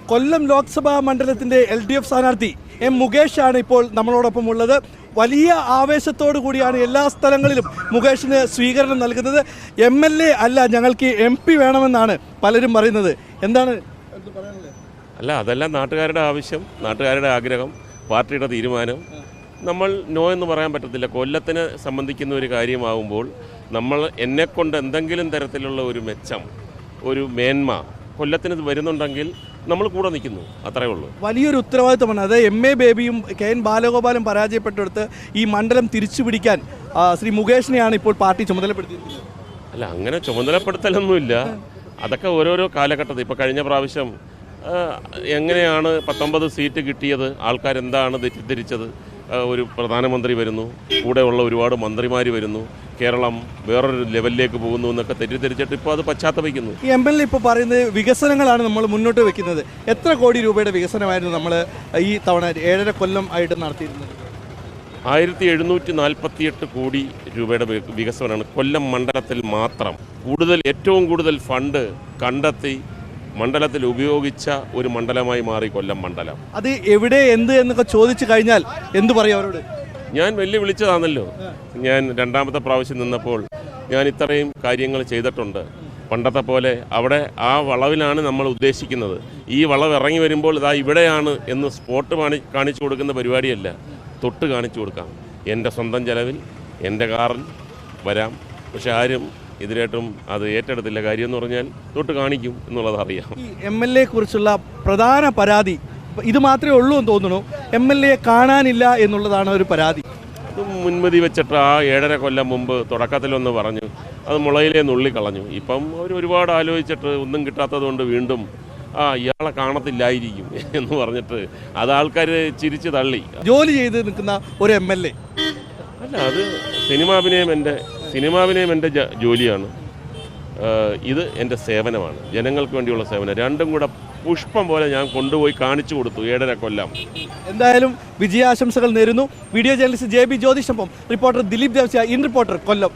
കൊല്ലം Lok Sabha മണ്ഡലത്തിൻ്റെ LDF സ്ഥാനാർത്ഥി M. മുകേഷാണ് ഇപ്പോൾ നമ്മളോടൊപ്പം ഉള്ളത്. വലിയ ആവേശത്തോടു കൂടിയാണ് എല്ലാ സ്ഥലങ്ങളിലും മുകേഷിന് സ്വീകരണം നൽകുന്നത്. MLA അല്ല, ഞങ്ങൾക്ക് MP വേണമെന്നാണ് പലരും പറയുന്നത്. എന്താണ് പറയാനുള്ളത്? അല്ല, അതെല്ലാം നാട്ടുകാരുടെ ആവശ്യം, നാട്ടുകാരുടെ ആഗ്രഹം, പാർട്ടിയുടെ തീരുമാനം. നമ്മൾ നോ എന്ന് പറയാൻ പറ്റത്തില്ല. കൊല്ലത്തിനെ സംബന്ധിക്കുന്ന ഒരു കാര്യമാകുമ്പോൾ നമ്മൾ എന്നെക്കൊണ്ട് എന്തെങ്കിലും തരത്തിലുള്ള ഒരു മെച്ചം, ഒരു മേന്മ കൊല്ലത്തിന് വരുന്നുണ്ടെങ്കിൽ നമ്മൾ കൂടെ നിൽക്കുന്നു, അത്രയേ ഉള്ളൂ. വലിയൊരു ഉത്തരവാദിത്തമാണ്. അത് MA ബേബിയും KN ബാലഗോപാലും പരാജയപ്പെട്ടെടുത്ത് ഈ മണ്ഡലം തിരിച്ചു പിടിക്കാൻ ശ്രീ മുകേഷിനെയാണ് ഇപ്പോൾ പാർട്ടി ചുമതലപ്പെടുത്തിയിരിക്കുന്നത്. അല്ല, അങ്ങനെ ചുമതലപ്പെടുത്തലൊന്നുമില്ല. അതൊക്കെ ഓരോരോ കാലഘട്ടത്തിൽ. ഇപ്പോൾ കഴിഞ്ഞ പ്രാവശ്യം എങ്ങനെയാണ് 19 സീറ്റ് കിട്ടിയത്, ആൾക്കാരെന്താണ് തെറ്റിദ്ധരിച്ചത്, ഒരു പ്രധാനമന്ത്രി വരുന്നു, കൂടെയുള്ള ഒരുപാട് മന്ത്രിമാർ വരുന്നു, കേരളം വേറൊരു ലെവലിലേക്ക് പോകുന്നു എന്നൊക്കെ തെറ്റിദ്ധരിച്ചിട്ട് ഇപ്പോൾ അത് പശ്ചാത്തപിക്കുന്നു. ഈ MLA ഇപ്പോൾ പറയുന്നത് വികസനങ്ങളാണ് നമ്മൾ മുന്നോട്ട് വെക്കുന്നത്. എത്ര കോടി രൂപയുടെ വികസനമായിരുന്നു നമ്മൾ ഈ തവണ 7.5 കൊല്ലം ആയിട്ട് നടത്തിയിരുന്നത്? 1748 കോടി രൂപയുടെ വികസനമാണ് കൊല്ലം മണ്ഡലത്തിൽ മാത്രം. ഏറ്റവും കൂടുതൽ ഫണ്ട് കണ്ടെത്തി മണ്ഡലത്തിൽ ഉപയോഗിച്ച ഒരു മണ്ഡലമായി മാറി കൊല്ലം മണ്ഡലം. അത് എവിടെ എന്ത് എന്നൊക്കെ ചോദിച്ചു കഴിഞ്ഞാൽ എന്തു പറയും അവരോട്? ഞാൻ വെല്ലുവിളിച്ചതാണല്ലോ. ഞാൻ രണ്ടാമത്തെ പ്രാവശ്യം നിന്നപ്പോൾ ഞാൻ ഇത്രയും കാര്യങ്ങൾ ചെയ്തിട്ടുണ്ട്. പണ്ടത്തെ പോലെ അവിടെ ആ വളവിലാണ് നമ്മൾ ഉദ്ദേശിക്കുന്നത്. ഈ വളവ് ഇറങ്ങി വരുമ്പോൾ ഇതാ ഇവിടെയാണ് എന്ന് സ്പോട്ട് കാണിച്ചു കൊടുക്കുന്ന പരിപാടിയല്ല, തൊട്ട് കാണിച്ചു കൊടുക്കാം. എൻ്റെ സ്വന്തം ചെലവിൽ എൻ്റെ കാറിൽ വരാം. പക്ഷെ ആരും ഇതിനായിട്ടും അത് ഏറ്റെടുത്തില്ല. കാര്യം എന്ന് പറഞ്ഞാൽ തൊട്ട് കാണിക്കും എന്നുള്ളത് അറിയാം. ഈ MLA കുറിച്ചുള്ള പ്രധാന പരാതി ഇത് മാത്രമേ ഉള്ളൂ എന്ന് തോന്നുന്നു. MLA കാണാനില്ല എന്നുള്ളതാണ് ഒരു പരാതി. അത് മുൻമതി വെച്ചിട്ട് ആ 7.5 കൊല്ലം മുമ്പ് തുടക്കത്തിലൊന്ന് പറഞ്ഞു, അത് മുളയിലേ നുള്ളിക്കളഞ്ഞു. ഇപ്പം ഒരുപാട് ആലോചിച്ചിട്ട് ഒന്നും കിട്ടാത്തതുകൊണ്ട് വീണ്ടും ഇയാളെ കാണത്തില്ലായിരിക്കും എന്ന് പറഞ്ഞിട്ട് അത് ആൾക്കാർ ചിരിച്ച് തള്ളി. ജോലി ചെയ്ത് നിൽക്കുന്ന ഒരു MLA അല്ല, അത് സിനിമാഭിനയം എൻ്റെ ജോലിയാണ്. ഇത് എൻ്റെ സേവനമാണ്, ജനങ്ങൾക്ക് വേണ്ടിയുള്ള സേവനം. രണ്ടും കൂടെ പുഷ്പം പോലെ ഞാൻ കൊണ്ടുപോയി കാണിച്ചു കൊടുത്തു 7.5 കൊല്ലം. എന്തായാലും വിജയാശംസകൾ നേരുന്നു. വീഡിയോ ജേർണലിസ്റ്റ് JB ജ്യോതിഷൊപ്പം reporter Dileep Devasya, in reporter, Kollam.